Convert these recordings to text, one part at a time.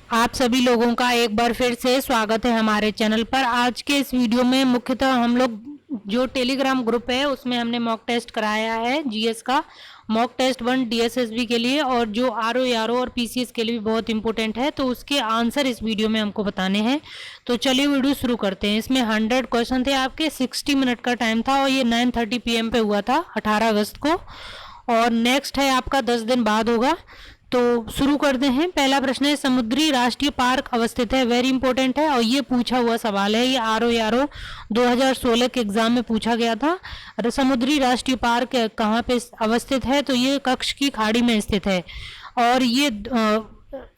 आप सभी लोगों का एक बार फिर से स्वागत है हमारे चैनल पर। आज के इस वीडियो में मुख्यतः हम लोग जो टेलीग्राम ग्रुप है उसमें हमने मॉक टेस्ट कराया है जीएस का। मॉक टेस्ट 1 डीएसएसबी के लिए और जो आरओ यारो और पीसीएस के लिए भी बहुत इंपॉर्टेंट है, तो उसके आंसर इस वीडियो में हमको बताने हैं। तो चलिए वीडियो शुरू करते हैं। इसमें 100 क्वेश्चन थे आपके, 60 मिनट का टाइम था और ये 9:30 PM पे हुआ था 18 अगस्त को। और नेक्स्ट है आपका 10 दिन बाद होगा। तो शुरू करते हैं। पहला प्रश्न है, समुद्री राष्ट्रीय पार्क अवस्थित है, वेरी इंपॉर्टेंट है और ये पूछा हुआ सवाल है। ये आरओ यारो 2016 के एग्जाम में पूछा गया था। समुद्री राष्ट्रीय पार्क कहाँ पे अवस्थित है, तो ये कच्छ की खाड़ी में स्थित है और ये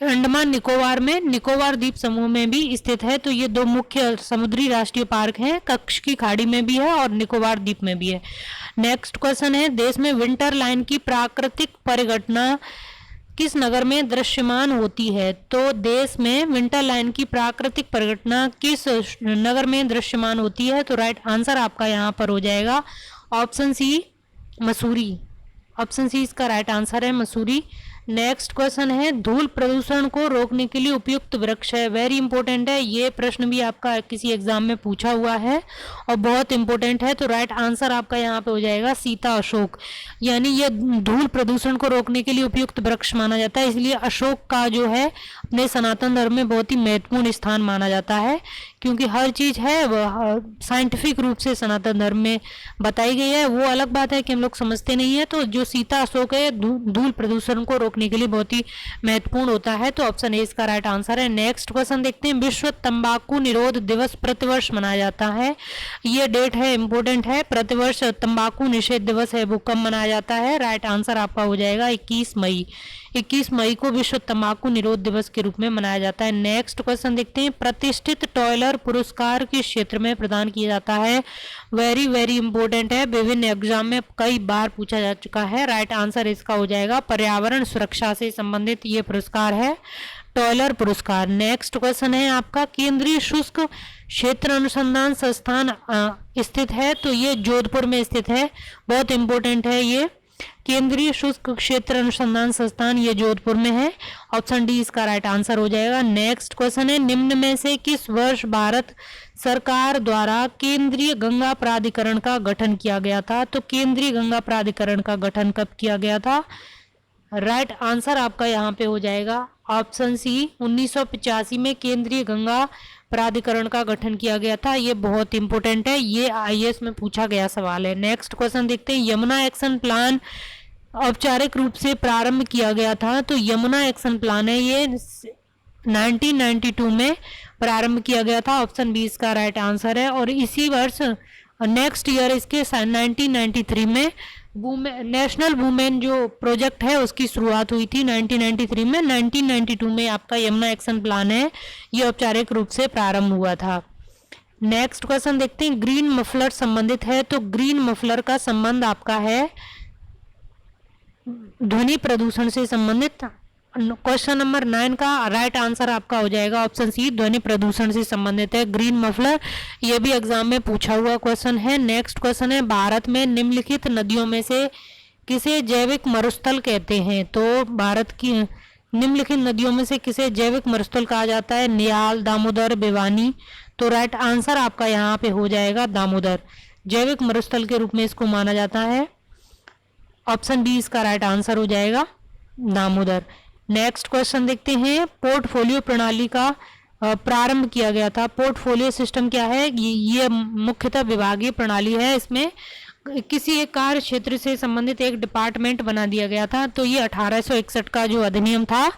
अंडमान निकोबार में निकोबार द्वीप समूह में भी स्थित है। तो ये दो मुख्य समुद्री राष्ट्रीय पार्क हैं, कच्छ की खाड़ी में भी है और निकोबार द्वीप में भी है। नेक्स्ट क्वेश्चन है, देश में विंटर लाइन की प्राकृतिक परिघटना किस नगर में दृश्यमान होती है। तो देश में विंटर लाइन की प्राकृतिक परिघटना किस नगर में दृश्यमान होती है। तो राइट आंसर आपका यहाँ पर हो जाएगा option C, Mussoorie. Option C इसका राइट आंसर है, मसूरी। नेक्स्ट क्वेश्चन है, धूल प्रदूषण को रोकने के लिए उपयुक्त वृक्ष है, वेरी इंपॉर्टेंट है। ये प्रश्न भी आपका किसी एग्जाम में पूछा हुआ है और बहुत इंपॉर्टेंट है। तो राइट आंसर आपका यहाँ पे हो जाएगा सीता अशोक। यानी ये धूल प्रदूषण को रोकने के लिए उपयुक्त वृक्ष माना जाता है, इसलिए अशोक का जो है अपने सनातन धर्म में बहुत ही महत्वपूर्ण स्थान माना जाता है, क्योंकि हर चीज़ है वह साइंटिफिक रूप से सनातन धर्म में बताई गई है। वो अलग बात है कि हम लोग समझते नहीं है। तो जो सीता अशोक है धूल प्रदूषण को रोकने के लिए बहुत ही महत्वपूर्ण होता है। तो ऑप्शन ए इसका राइट आंसर है। नेक्स्ट क्वेश्चन देखते हैं, विश्व तंबाकू निरोध दिवस प्रतिवर्ष मनाया जाता है। ये डेट है इंपॉर्टेंट है, प्रतिवर्ष तंबाकू निषेध दिवस है वो कब मनाया जाता है। राइट आंसर आपका हो जाएगा 21 मई। 21 मई को विश्व तंबाकू निरोध दिवस के रूप में मनाया जाता है। नेक्स्ट क्वेश्चन देखते हैं, प्रतिष्ठित टॉयलर पुरस्कार किस क्षेत्र में प्रदान किया जाता है। वेरी वेरी इंपॉर्टेंट है, विभिन्न एग्जाम में कई बार पूछा जा चुका है। राइट आंसर इसका हो जाएगा पर्यावरण सुरक्षा से संबंधित ये पुरस्कार है, टॉयलर पुरस्कार। नेक्स्ट क्वेश्चन है आपका, केंद्रीय शुष्क क्षेत्र अनुसंधान संस्थान स्थित है। तो ये जोधपुर में स्थित है, बहुत इंपॉर्टेंट है। ये केंद्रीय शुष्क क्षेत्र अनुसंधान संस्थान ये जोधपुर में है। ऑप्शन डी इसका राइट आंसर हो जाएगा। नेक्स्ट क्वेश्चन है, निम्न में से किस वर्ष भारत सरकार द्वारा केंद्रीय गंगा प्राधिकरण का गठन किया गया था। तो केंद्रीय गंगा प्राधिकरण का गठन कब किया गया था। राइट आंसर आपका यहाँ पे हो जाएगा ऑप्शन सी, 1985 में केंद्रीय गंगा प्राधिकरण का गठन किया गया था। ये बहुत इंपॉर्टेंट है, ये आईएएस में पूछा गया सवाल है। नेक्स्ट क्वेश्चन देखते हैं, यमुना एक्शन प्लान औपचारिक रूप से प्रारंभ किया गया था। तो यमुना एक्शन प्लान है ये 1992 में प्रारंभ किया गया था। ऑप्शन बी इसका राइट आंसर है। और इसी वर्ष नेक्स्ट ईयर इसके 1993 में नेशनल वुमेन जो प्रोजेक्ट है उसकी शुरुआत हुई थी 1993 में। 1992 में आपका यमुना एक्शन प्लान है ये औपचारिक रूप से प्रारंभ हुआ था। नेक्स्ट क्वेश्चन देखते हैं, ग्रीन मफलर संबंधित है। तो ग्रीन मफलर का संबंध आपका है ध्वनि प्रदूषण से संबंधित। क्वेश्चन नंबर 9 का राइट आंसर आपका हो जाएगा ऑप्शन सी, ध्वनि प्रदूषण से संबंधित है ग्रीन मफलर। ये भी एग्जाम में पूछा हुआ क्वेश्चन है। नेक्स्ट क्वेश्चन है, भारत में निम्नलिखित नदियों में से किसे जैविक मरुस्थल कहते हैं। तो भारत की निम्नलिखित नदियों में से किसे जैविक मरुस्थल कहा जाता है। नियाल, दामोदर, भिवानी। तो राइट आंसर आपका यहाँ पे हो जाएगा दामोदर, जैविक मरुस्थल के रूप में इसको माना जाता है। ऑप्शन बी इसका राइट आंसर हो जाएगा दामोदर। नेक्स्ट क्वेश्चन देखते हैं, पोर्टफोलियो प्रणाली का प्रारंभ किया गया था। पोर्टफोलियो सिस्टम क्या है, ये मुख्यतः विभागीय प्रणाली है। इसमें किसी एक कार्य क्षेत्र से संबंधित एक डिपार्टमेंट बना दिया गया था। तो ये 1861 का जो अधिनियम था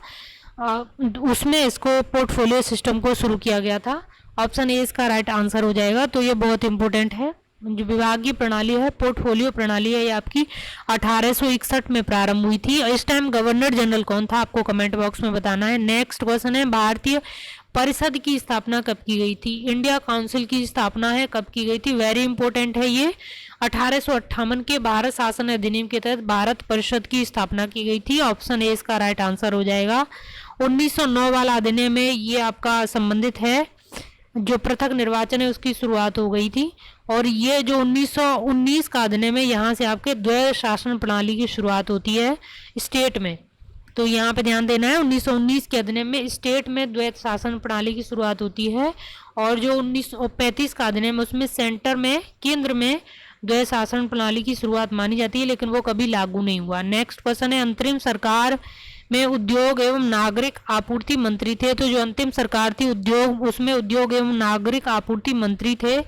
उसमें इसको पोर्टफोलियो सिस्टम को शुरू किया गया था। ऑप्शन ए इसका राइट आंसर हो जाएगा। तो ये बहुत इंपॉर्टेंट है, जो विभागीय प्रणाली है पोर्टफोलियो प्रणाली है ये आपकी 1861 में प्रारंभ हुई थी। इस टाइम गवर्नर जनरल कौन था आपको कमेंट बॉक्स में बताना है। नेक्स्ट क्वेश्चन है, भारतीय परिषद की स्थापना कब की गई थी। इंडिया काउंसिल की स्थापना है कब की गई थी, वेरी इंपॉर्टेंट है ये 1858 के भारत शासन अधिनियम के तहत भारत परिषद की स्थापना की गई थी। ऑप्शन ए इसका राइट आंसर हो जाएगा। 1909 वाला अधिनियम में ये आपका संबंधित है, जो पृथक निर्वाचन है उसकी शुरुआत हो गई थी। और ये जो 1919 का अधिनियम है यहाँ से आपके द्वैध शासन प्रणाली की शुरुआत होती है स्टेट में। तो यहाँ पे ध्यान देना है 1919 के अधिनियम में स्टेट में द्वैत शासन प्रणाली की शुरुआत होती है, और जो 1935 का अधिनियम उसमें सेंटर में केंद्र में द्वैत शासन प्रणाली की शुरुआत मानी जाती है, लेकिन वो कभी लागू नहीं हुआ। नेक्स्ट क्वेश्चन है, अंतरिम सरकार में उद्योग एवं नागरिक आपूर्ति मंत्री थे। तो जो अंतिम सरकार थी उद्योग, उसमें उद्योग एवं नागरिक आपूर्ति मंत्री थे।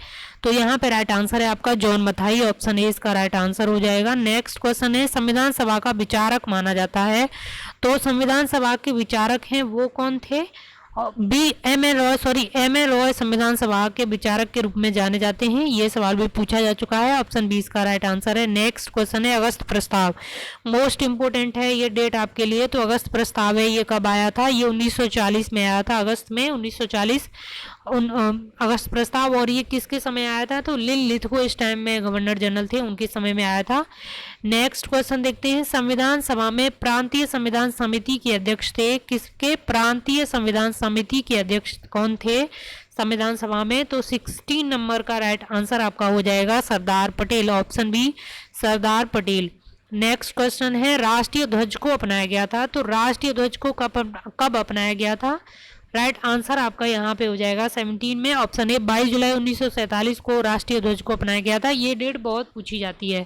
तो यहाँ पे राइट आंसर है आपका जॉन मथाई, ऑप्शन ए इसका राइट आंसर हो जाएगा। नेक्स्ट क्वेश्चन है, संविधान सभा का विचारक माना जाता है। तो संविधान सभा के विचारक हैं वो कौन थे? एम एन रॉय संविधान सभा के विचारक के रूप में जाने जाते हैं। ये सवाल भी पूछा जा चुका है, ऑप्शन बी इसका राइट आंसर है। नेक्स्ट क्वेश्चन है, अगस्त प्रस्ताव मोस्ट इंपोर्टेंट है ये डेट आपके लिए। तो अगस्त प्रस्ताव है ये कब आया था? ये 1940 में आया था, अगस्त में 1940 अगस्त प्रस्ताव। और ये किसके समय आया था? तो लिन लिथगो इस टाइम में गवर्नर जनरल थे, उनके समय में आया था। नेक्स्ट क्वेश्चन देखते हैं, संविधान सभा में प्रांतीय संविधान समिति के अध्यक्ष थे। किसके? प्रांतीय संविधान समिति के अध्यक्ष कौन थे संविधान सभा में? तो 16 नंबर का राइट आंसर आपका हो जाएगा Sardar Patel, option B Sardar Patel. Next question है, राष्ट्रीय ध्वज को अपनाया गया था। तो राष्ट्रीय ध्वज को कब अपनाया गया था? राइट आंसर आपका यहाँ पे हो जाएगा 17 में, ऑप्शन ए 22 जुलाई 1947 को राष्ट्रीय ध्वज को अपनाया गया था। ये डेट बहुत पूछी जाती है,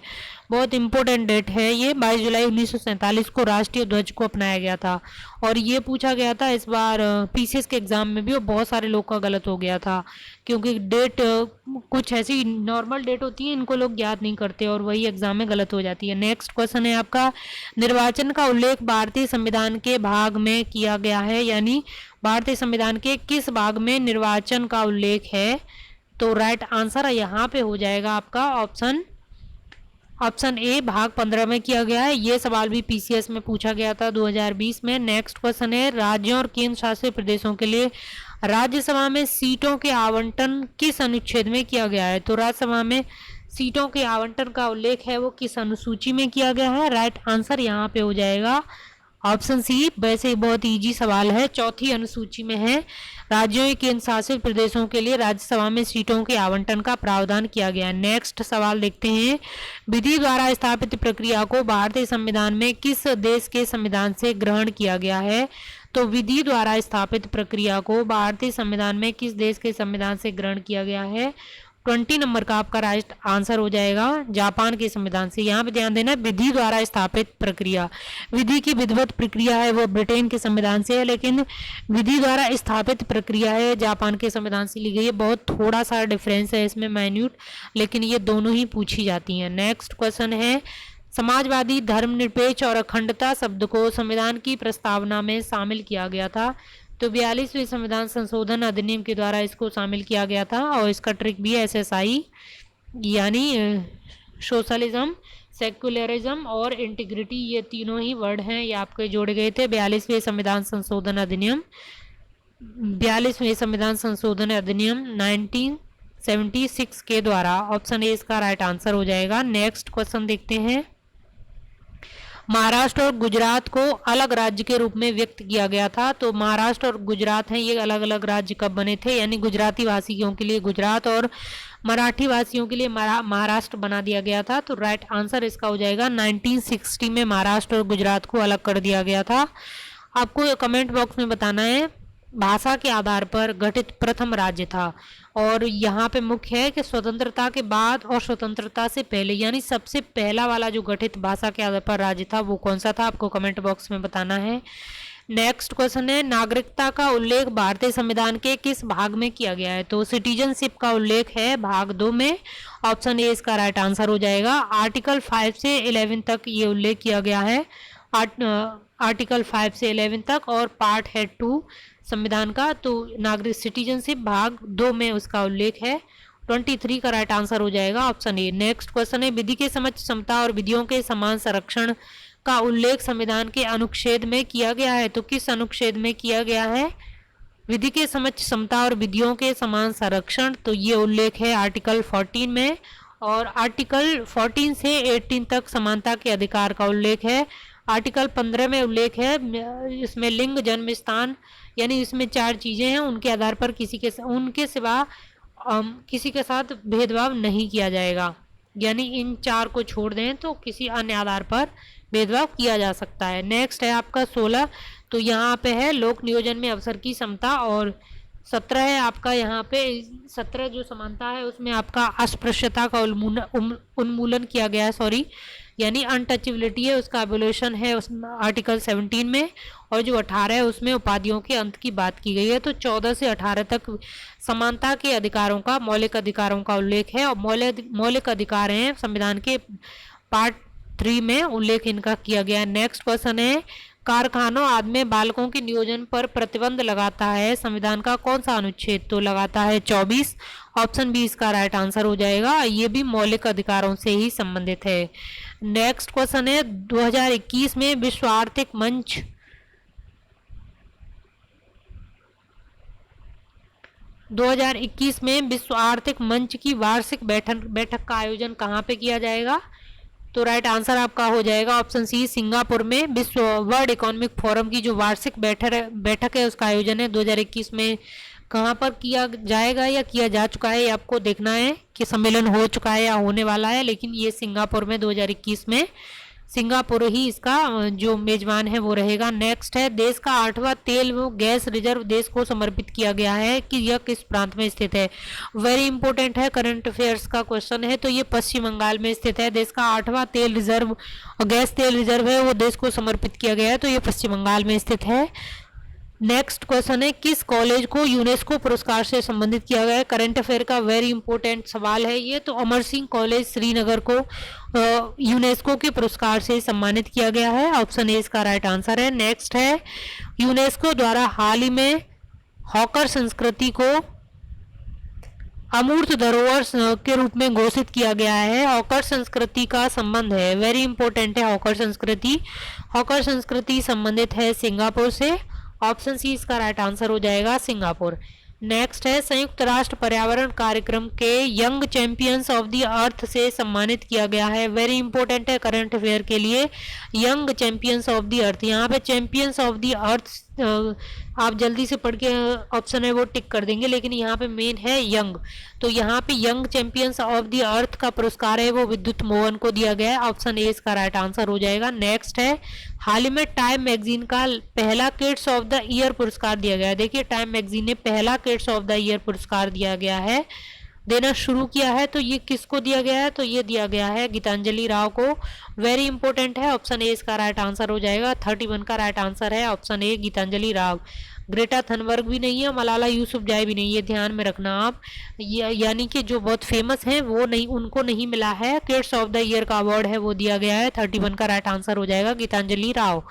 बहुत इंपॉर्टेंट डेट है ये। 22 जुलाई 1947 को राष्ट्रीय ध्वज को अपनाया गया था, और ये पूछा गया था इस बार पीसीएस के एग्जाम में भी, और बहुत सारे लोग का गलत हो गया था, क्योंकि डेट कुछ ऐसी नॉर्मल डेट होती है, इनको लोग याद नहीं करते और वही एग्जाम में गलत हो जाती है। नेक्स्ट क्वेश्चन है आपका, निर्वाचन का उल्लेख भारतीय संविधान के भाग में किया गया है, यानी भारतीय संविधान के किस भाग में निर्वाचन का उल्लेख है? तो राइट आंसर यहाँ पे हो जाएगा आपका ऑप्शन ए भाग 15 में किया गया है। ये सवाल भी पीसीएस में पूछा गया था 2020 में। नेक्स्ट क्वेश्चन है, राज्यों और केंद्र शासित प्रदेशों के लिए राज्यसभा में सीटों के आवंटन किस अनुच्छेद में किया गया है? तो राज्यसभा में सीटों के आवंटन का उल्लेख है वो किस अनुसूची में किया गया है? राइट आंसर यहाँ पे हो जाएगा ऑप्शन सी। वैसे बहुत इजी सवाल है, चौथी अनुसूची में है, राज्यों और केंद्र शासित प्रदेशों के लिए राज्यसभा में सीटों के आवंटन का प्रावधान किया गया है। नेक्स्ट सवाल देखते हैं, विधि द्वारा स्थापित प्रक्रिया को भारतीय संविधान में किस देश के संविधान से ग्रहण किया गया है? तो विधि द्वारा स्थापित प्रक्रिया को भारतीय संविधान में किस देश के संविधान से ग्रहण किया गया है? 20 नंबर का आपका राइट आंसर हो जाएगा जापान के संविधान से। यहाँ पे ध्यान देना, विधि द्वारा स्थापित प्रक्रिया, विधि की विधिवत प्रक्रिया है वो ब्रिटेन के संविधान से है, लेकिन विधि द्वारा स्थापित प्रक्रिया है जापान के संविधान से ली गई है। बहुत थोड़ा सा डिफरेंस है इसमें माइन्यूट, लेकिन ये दोनों ही पूछी जाती हैं। नेक्स्ट क्वेश्चन है, समाजवादी धर्मनिरपेक्ष और अखंडता शब्द को संविधान की प्रस्तावना में शामिल किया गया था। तो 42वें संविधान संशोधन अधिनियम के द्वारा इसको शामिल किया गया था, और इसका ट्रिक भी है SSI, यानी सोशलिज्म, सेक्युलरिज्म और इंटीग्रिटी, ये तीनों ही वर्ड हैं, ये आपके जोड़े गए थे 42वें संविधान संशोधन अधिनियम 1976 के द्वारा। ऑप्शन ए इसका राइट आंसर हो जाएगा। नेक्स्ट क्वेश्चन देखते हैं, महाराष्ट्र और गुजरात को अलग राज्य के रूप में व्यक्त किया गया था। तो महाराष्ट्र और गुजरात हैं, ये अलग अलग राज्य कब बने थे? यानी गुजराती वासियों के लिए गुजरात और मराठी वासियों के लिए महाराष्ट्र बना दिया गया था। तो राइट आंसर इसका हो जाएगा 1960 में महाराष्ट्र और गुजरात को अलग कर दिया गया था। आपको कमेंट बॉक्स में बताना है भाषा के आधार पर गठित प्रथम राज्य था, और यहाँ पे मुख्य है कि स्वतंत्रता के बाद और स्वतंत्रता से पहले, यानी सबसे पहला वाला जो गठित भाषा के आधार पर राज्य था वो कौन सा था, आपको कमेंट बॉक्स में बताना है। नेक्स्ट क्वेश्चन है, नागरिकता का उल्लेख भारतीय संविधान के किस भाग में किया गया है? तो सिटीजनशिप का उल्लेख है भाग 2 में, ऑप्शन ए इसका राइट आंसर हो जाएगा। आर्टिकल 5 से 11 तक ये उल्लेख किया गया है, आर्टिकल 5 से 11 तक, और पार्ट है 2 संविधान का। तो नागरिक सिटीजनशिप भाग 2 में उसका उल्लेख है। 23 का राइट आंसर हो जाएगा ऑप्शन ए। नेक्स्ट क्वेश्चन है, विधि के समक्ष समता और विधियों के समान संरक्षण का उल्लेख संविधान के अनुच्छेद में किया गया है। तो किस अनुच्छेद में किया गया है? विधि के समक्ष समता और विधियों के समान संरक्षण, तो ये उल्लेख है आर्टिकल 14 में, और आर्टिकल 14 से 18 तक समानता के अधिकार का उल्लेख है। आर्टिकल 15 में उल्लेख है, इसमें लिंग, जन्म स्थान, यानी इसमें 4 चीज़ें हैं, उनके आधार पर उनके सिवा किसी के साथ भेदभाव नहीं किया जाएगा, यानी इन 4 को छोड़ दें तो किसी अन्य आधार पर भेदभाव किया जा सकता है। नेक्स्ट है आपका 16, तो यहाँ पे है लोक नियोजन में अवसर की समता, और 17 है आपका यहाँ पे 17 जो समानता है उसमें आपका अस्पृश्यता का उन्मूलन किया गया है, सॉरी, यानी अनटचेबिलिटी है उसका एबोल्यूशन है उस आर्टिकल 17 में। और जो 18 है उसमें उपाधियों के अंत की बात की गई है। तो 14 से 18 तक समानता के अधिकारों का, मौलिक अधिकारों का उल्लेख है, और मौलिक अधिकार हैं संविधान के पार्ट 3 में उल्लेख इनका किया गया है। नेक्स्ट क्वेश्चन है, कारखानों आदि में बालकों के नियोजन पर प्रतिबंध लगाता है संविधान का कौन सा अनुच्छेद? तो लगाता है 24। ऑप्शन बी इसका राइट आंसर हो जाएगा। ये भी मौलिक अधिकारों से ही संबंधित है। नेक्स्ट क्वेश्चन है, 2021 में विश्व आर्थिक मंच 2021 में विश्व आर्थिक मंच की वार्षिक बैठक का आयोजन कहाँ पे किया जाएगा? तो राइट आंसर आपका हो जाएगा ऑप्शन सी, सिंगापुर में। विश्व वर्ल्ड इकोनॉमिक फोरम की जो वार्षिक बैठक है उसका आयोजन है 2021 में। कहाँ पर किया जाएगा या किया जा चुका है ये आपको देखना है कि सम्मेलन हो चुका है या होने वाला है, लेकिन ये सिंगापुर में 2021 में सिंगापुर ही इसका जो मेजबान है वो रहेगा। नेक्स्ट है, देश का 8वां तेल व गैस रिजर्व देश को समर्पित किया गया है कि यह किस प्रांत में स्थित है? वेरी इंपॉर्टेंट है, करंट अफेयर्स का क्वेश्चन है। तो ये पश्चिम बंगाल में स्थित है। देश का 8वां तेल रिजर्व और गैस तेल रिजर्व है वो देश को समर्पित किया गया है, तो ये पश्चिम बंगाल में स्थित है। नेक्स्ट क्वेश्चन है, किस कॉलेज को यूनेस्को पुरस्कार से संबंधित किया गया है? करंट अफेयर का वेरी इंपॉर्टेंट सवाल है ये। तो अमर सिंह कॉलेज श्रीनगर को यूनेस्को के पुरस्कार से सम्मानित किया गया है। ऑप्शन ए इसका राइट आंसर है। नेक्स्ट है, यूनेस्को द्वारा हाल ही में हॉकर संस्कृति को अमूर्त धरोहर के रूप में घोषित किया गया है। हॉकर संस्कृति का संबंध है, वेरी इंपॉर्टेंट है हॉकर संस्कृति। हॉकर संस्कृति संबंधित है सिंगापुर से। ऑप्शन सी इसका राइट आंसर हो जाएगा, सिंगापुर। नेक्स्ट है, संयुक्त राष्ट्र पर्यावरण कार्यक्रम के young champions of the earth से सम्मानित किया गया है। वेरी इंपॉर्टेंट है करंट अफेयर के लिए, young champions of the earth. यहाँ पे चैंपियंस ऑफ द अर्थ आप जल्दी से पढ़ के ऑप्शन है वो टिक कर देंगे, लेकिन यहाँ पे मेन है यंग। तो यहाँ पे young champions of the earth का पुरस्कार है वो विद्युत मोहन को दिया गया है। ऑप्शन ए इसका राइट आंसर हो जाएगा। नेक्स्ट है, हाल ही में टाइम मैगजीन का पहला किड्स ऑफ द ईयर पुरस्कार दिया गया है। देखिए टाइम मैगजीन ने पहला किड्स ऑफ द ईयर पुरस्कार दिया गया है, देना शुरू किया है। तो ये किसको दिया गया है? तो ये दिया गया है गीतांजलि राव को। वेरी इंपॉर्टेंट है, ऑप्शन ए इसका राइट आंसर हो जाएगा। 31 का राइट आंसर है option A, Geetanjali Rao. Greta Thunberg भी नहीं है, मलाला यूसुफजाई भी नहीं है, ध्यान में रखना आप। यानी कि जो बहुत फेमस हैं वो नहीं, उनको नहीं मिला है किड्स ऑफ द ईयर का अवार्ड है वो दिया गया है। 31 का राइट आंसर हो जाएगा गीतांजलि राव।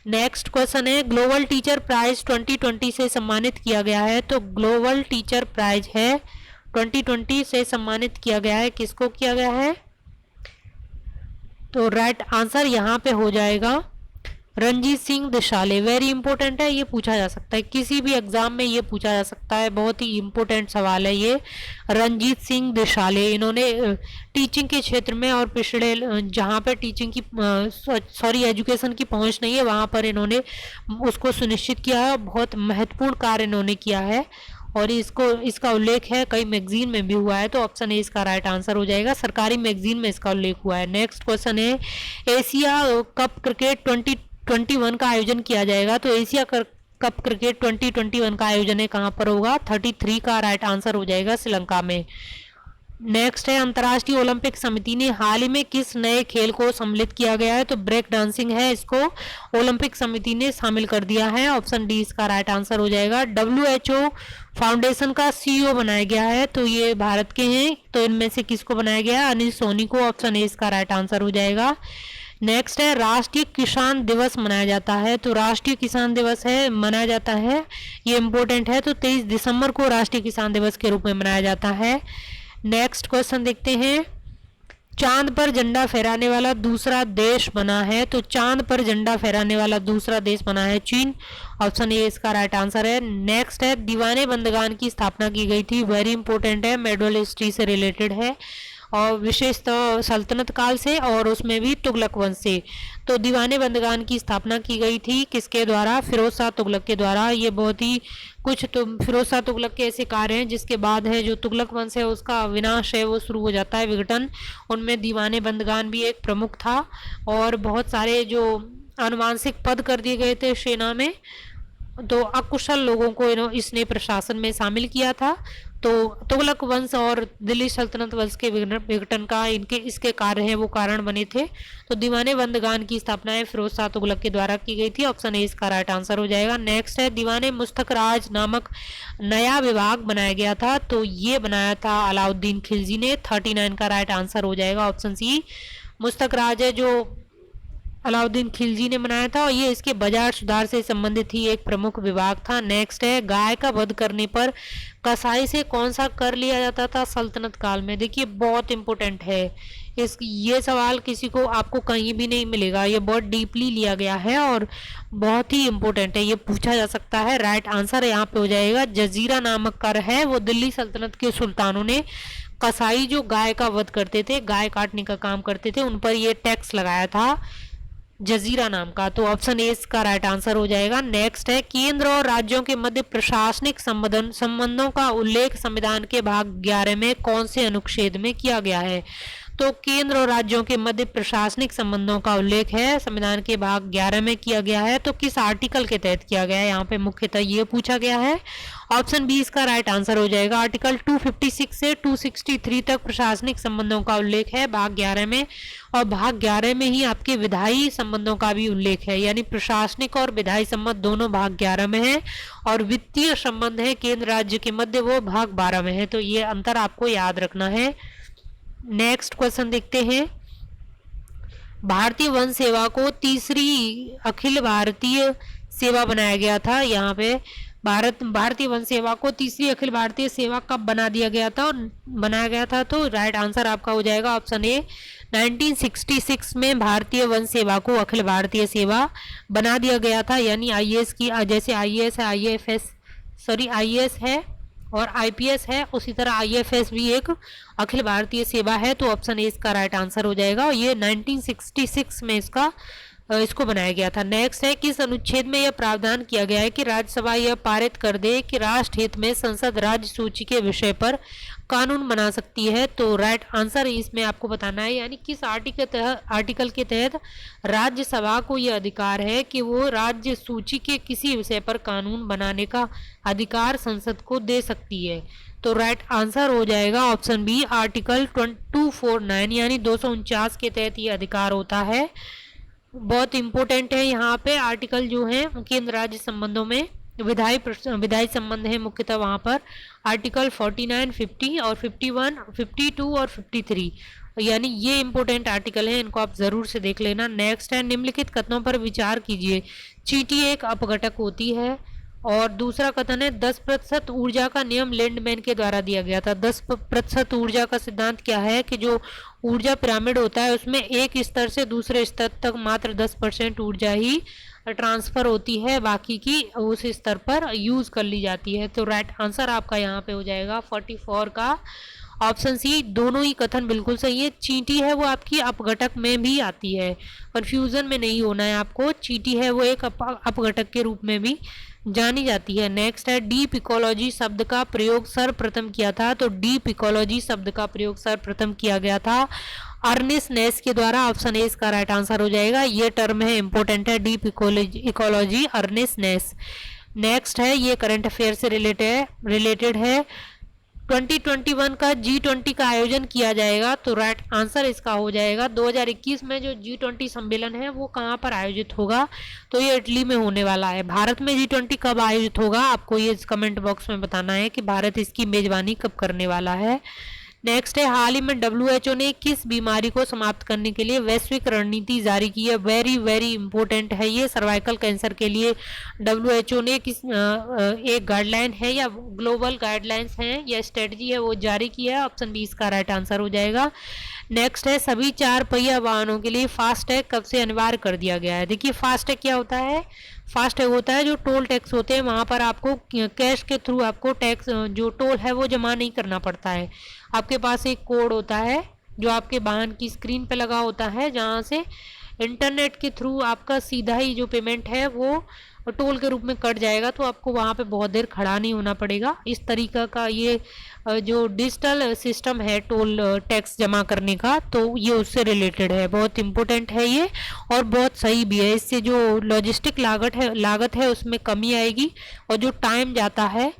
नेक्स्ट क्वेश्चन है, ग्लोबल टीचर प्राइज 2020 से सम्मानित किया गया है। तो ग्लोबल टीचर प्राइज है 2020 से सम्मानित किया गया है, किसको किया गया है? तो राइट आंसर यहाँ पे हो जाएगा रंजीत सिंह दिशाले। वेरी इंपॉर्टेंट है, ये पूछा जा सकता है किसी भी एग्जाम में, ये पूछा जा सकता है, बहुत ही इंपॉर्टेंट सवाल है ये। रंजीत सिंह दिशाले, इन्होंने टीचिंग के क्षेत्र में और पिछड़े जहाँ पे टीचिंग की सॉरी एजुकेशन की पहुँच नहीं है वहाँ पर इन्होंने उसको सुनिश्चित किया है। बहुत महत्वपूर्ण कार्य इन्होंने किया है और इसका उल्लेख है कई मैगजीन में भी हुआ है। तो ऑप्शन ए इसका राइट आंसर हो जाएगा, सरकारी मैगजीन में इसका उल्लेख हुआ है। नेक्स्ट क्वेश्चन है, एशिया कप क्रिकेट 2021 का आयोजन किया जाएगा। तो एशिया कप क्रिकेट 2021 का आयोजन है कहाँ पर होगा? 33 का राइट आंसर हो जाएगा, श्रीलंका में। नेक्स्ट है, अंतर्राष्ट्रीय ओलंपिक समिति ने हाल ही में किस नए खेल को सम्मिलित किया गया है? तो ब्रेक डांसिंग है, इसको ओलंपिक समिति ने शामिल कर दिया है। ऑप्शन डी इसका राइट आंसर हो जाएगा। WHO फाउंडेशन का CEO बनाया गया है, तो ये भारत के हैं, तो इनमें से किसको बनाया गया है? अनिल सोनी को। ऑप्शन ए इसका राइट आंसर हो जाएगा। नेक्स्ट है, राष्ट्रीय किसान दिवस मनाया जाता है। तो राष्ट्रीय किसान दिवस है मनाया जाता है, ये इंपॉर्टेंट है। तो 23 दिसंबर को राष्ट्रीय किसान दिवस के रूप में मनाया जाता है। नेक्स्ट क्वेश्चन देखते हैं, चांद पर झंडा फहराने वाला दूसरा देश बना है। तो चांद पर झंडा फहराने वाला दूसरा देश बना है चीन। ऑप्शन ए इसका राइट आंसर है। नेक्स्ट है, दीवाने बंदगान की स्थापना की गई थी। वेरी इंपॉर्टेंट है, मेडल हिस्ट्री से रिलेटेड है। और विशेषतः सल्तनत काल से और उसमें भी तुगलक वंश से। तो दीवाने बंदगान की स्थापना की गई थी किसके द्वारा? फिरोज शाह तुगलक के द्वारा। ये बहुत ही कुछ तो फिरोज शाह तुगलक के ऐसे कार्य हैं जिसके बाद है जो तुगलक वंश है उसका विनाश है वो शुरू हो जाता है, विघटन। उनमें दीवाने बंदगान भी एक प्रमुख था और बहुत सारे जो आनुवांशिक पद कर दिए गए थे सेना में, तो अकुशल लोगों को इसने प्रशासन में शामिल किया था। तो तुगलक वंश और दिल्ली सल्तनत वंश के विघटन का इसके कार्य हैं वो कारण बने थे। तो दीवाने बंदगान की स्थापना है फिरोज शाह तुगलक के द्वारा की गई थी। ऑप्शन ए इसका राइट आंसर हो जाएगा। नेक्स्ट है दीवाने मुस्तक राज नामक नया विभाग बनाया गया था, तो ये बनाया था अलाउद्दीन खिलजी ने। 39 का राइट आंसर हो जाएगा ऑप्शन सी। मुस्तक राज है जो अलाउद्दीन खिलजी ने बनाया था और ये इसके बाजार सुधार से संबंधित ही एक प्रमुख विभाग था। नेक्स्ट है गाय का वध करने पर कसाई से कौन सा कर लिया जाता था सल्तनत काल में? देखिए बहुत इंपॉर्टेंट है ये सवाल किसी को आपको कहीं भी नहीं मिलेगा, ये बहुत डीपली लिया गया है और बहुत ही इंपॉर्टेंट है, ये पूछा जा सकता है। राइट आंसर यहाँ पे हो जाएगा जजीरा नामक कर है वो दिल्ली सल्तनत के सुल्तानों ने कसाई जो गाय का वध करते थे, गाय काटने का काम करते थे, उन पर ये टैक्स लगाया था जजीरा नाम का। तो ऑप्शन ए इसका राइट आंसर हो जाएगा। नेक्स्ट है केंद्र और राज्यों के मध्य प्रशासनिक संबंधों का उल्लेख संविधान के भाग 11 में कौन से अनुच्छेद में किया गया है? तो केंद्र और राज्यों के मध्य प्रशासनिक संबंधों का उल्लेख है संविधान के भाग 11 में किया गया है। तो किस आर्टिकल के तहत किया गया है यहाँ पे मुख्यतः ये पूछा गया है। ऑप्शन बी इसका राइट आंसर हो जाएगा। आर्टिकल 256 से 263 तक प्रशासनिक संबंधों का उल्लेख है भाग 11 में, और भाग 11 में ही आपके विधायी संबंधों का भी उल्लेख है, यानी प्रशासनिक और विधायी संबंध दोनों भाग 11 में है, और वित्तीय संबंध है केंद्र राज्य के मध्य वो भाग 12 में है। तो ये अंतर आपको याद रखना है। नेक्स्ट क्वेश्चन देखते हैं। भारतीय वन सेवा को तीसरी अखिल भारतीय सेवा बनाया गया था। यहाँ पे भारतीय वन सेवा को तीसरी अखिल भारतीय सेवा कब बना दिया गया था और बनाया गया था? तो राइट आंसर आपका हो जाएगा ऑप्शन ए 1966 में भारतीय वन सेवा को अखिल भारतीय सेवा बना दिया गया था। यानी आईएएस की जैसे आईएएस है, आईएएस है और आईपीएस है, उसी तरह आईएफएस भी एक अखिल भारतीय सेवा है। तो ऑप्शन ए इसका राइट आंसर हो जाएगा और ये 1966 में इसको बनाया गया था। नेक्स्ट है किस अनुच्छेद में यह प्रावधान किया गया है कि राज्यसभा यह पारित कर दे कि राष्ट्र हित में संसद राज्य सूची के विषय पर कानून बना सकती है? तो राइट आंसर इसमें आपको बताना है, यानी किस आर्टिकल के तहत राज्यसभा को यह अधिकार है कि वो राज्य सूची के किसी विषय पर कानून बनाने का अधिकार संसद को दे सकती है। तो राइट आंसर हो जाएगा ऑप्शन बी आर्टिकल 249 यानी 249 के तहत ये अधिकार होता है। बहुत इंपॉर्टेंट है यहाँ पे आर्टिकल जो है केंद्र राज्य संबंधों में विधायी संबंध है मुख्यतः वहाँ पर आर्टिकल 49, 50 और 51, 52 और 53, यानी ये इंपॉर्टेंट आर्टिकल है, इनको आप जरूर से देख लेना। नेक्स्ट है निम्नलिखित कथनों पर विचार कीजिए। चींटी एक अपघटक होती है। और दूसरा कथन है 10% ऊर्जा का नियम लैंडमैन के द्वारा दिया गया था। 10% ऊर्जा का सिद्धांत क्या है कि जो ऊर्जा पिरामिड होता है उसमें एक स्तर से दूसरे स्तर तक मात्र 10% ऊर्जा ही ट्रांसफर होती है, बाकी की उस स्तर पर यूज कर ली जाती है। तो राइट आंसर आपका यहाँ पे हो जाएगा 44 का ऑप्शन सी। दोनों ही कथन बिल्कुल सही है। चींटी है वो आपकी अपघटक में भी आती है, कंफ्यूजन में नहीं होना है आपको। चींटी है वो एक अपघटक के रूप में भी जानी जाती है। नेक्स्ट है डीप इकोलॉजी शब्द का प्रयोग सर्वप्रथम किया था। तो डीप इकोलॉजी शब्द का प्रयोग सर्वप्रथम किया गया था अर्नेस्ट नेस के द्वारा। ऑप्शन ए इसका राइट आंसर हो जाएगा। ये टर्म है इंपॉर्टेंट है डीप इकोलॉजी अर्नेस्ट नेस। नेक्स्ट है ये करंट अफेयर से रिलेटेड है 2021 का G20 का आयोजन किया जाएगा। तो राइट आंसर इसका हो जाएगा 2021 में जो G20 सम्मेलन है वो कहाँ पर आयोजित होगा? तो ये इटली में होने वाला है। भारत में G20 कब आयोजित होगा आपको ये कमेंट बॉक्स में बताना है कि भारत इसकी मेजबानी कब करने वाला है। नेक्स्ट है हाल ही में WHO ने किस बीमारी को समाप्त करने के लिए वैश्विक रणनीति जारी की है? वेरी वेरी इंपॉर्टेंट है ये। सर्वाइकल कैंसर के लिए WHO ने किस एक गाइडलाइन है या ग्लोबल गाइडलाइंस हैं या स्ट्रेटजी है वो जारी की है। ऑप्शन बी इसका राइट आंसर हो जाएगा। नेक्स्ट है सभी 4 पहिया वाहनों के लिए फास्टैग कब से अनिवार्य कर दिया गया है? देखिए फास्टैग क्या होता है? फास्टैग होता है जो टोल टैक्स होते हैं वहाँ पर आपको कैश के थ्रू आपको टैक्स जो टोल है वो जमा नहीं करना पड़ता है। आपके पास एक कोड होता है जो आपके वाहन की स्क्रीन पे लगा होता है, जहाँ से इंटरनेट के थ्रू आपका सीधा ही जो पेमेंट है वो टोल के रूप में कट जाएगा, तो आपको वहाँ पे बहुत देर खड़ा नहीं होना पड़ेगा। इस तरीका का ये जो डिजिटल सिस्टम है टोल टैक्स जमा करने का, तो ये उससे रिलेटेड है, बहुत इम्पोर्टेंट है ये और बहुत सही भी है। इससे जो लॉजिस्टिक लागत है उसमें कमी आएगी और जो टाइम जाता है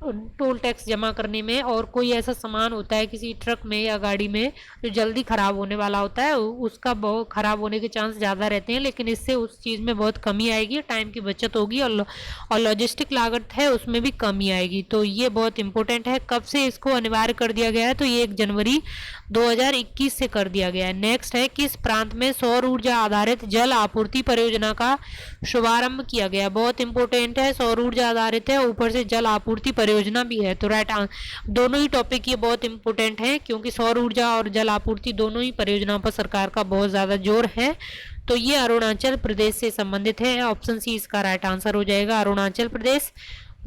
टोल टैक्स जमा करने में, और कोई ऐसा सामान होता है किसी ट्रक में या गाड़ी में जो जल्दी ख़राब होने वाला होता है, उसका बहुत ख़राब होने के चांस ज़्यादा रहते हैं, लेकिन इससे उस चीज़ में बहुत कमी आएगी, टाइम की बचत होगी और लॉजिस्टिक लागत है उसमें भी कमी आएगी। तो ये बहुत इंपॉर्टेंट है। कब से इसको अनिवार्य कर दिया गया है, तो ये 1 जनवरी 2021 से कर दिया गया है। नेक्स्ट है, किस प्रांत में सौर ऊर्जा आधारित जल आपूर्ति परियोजना का शुभारंभ किया गया। बहुत इंपॉर्टेंट है, सौर ऊर्जा आधारित है, ऊपर से जल आपूर्ति परियोजना भी है, तो राइट दोनों ही टॉपिक ये बहुत इंपॉर्टेंट है, क्योंकि सौर ऊर्जा और जल आपूर्ति दोनों ही परियोजनाओं पर सरकार का बहुत ज़्यादा जोर है। तो ये अरुणाचल प्रदेश से संबंधित है, ऑप्शन सी इसका राइट आंसर हो जाएगा, अरुणाचल प्रदेश।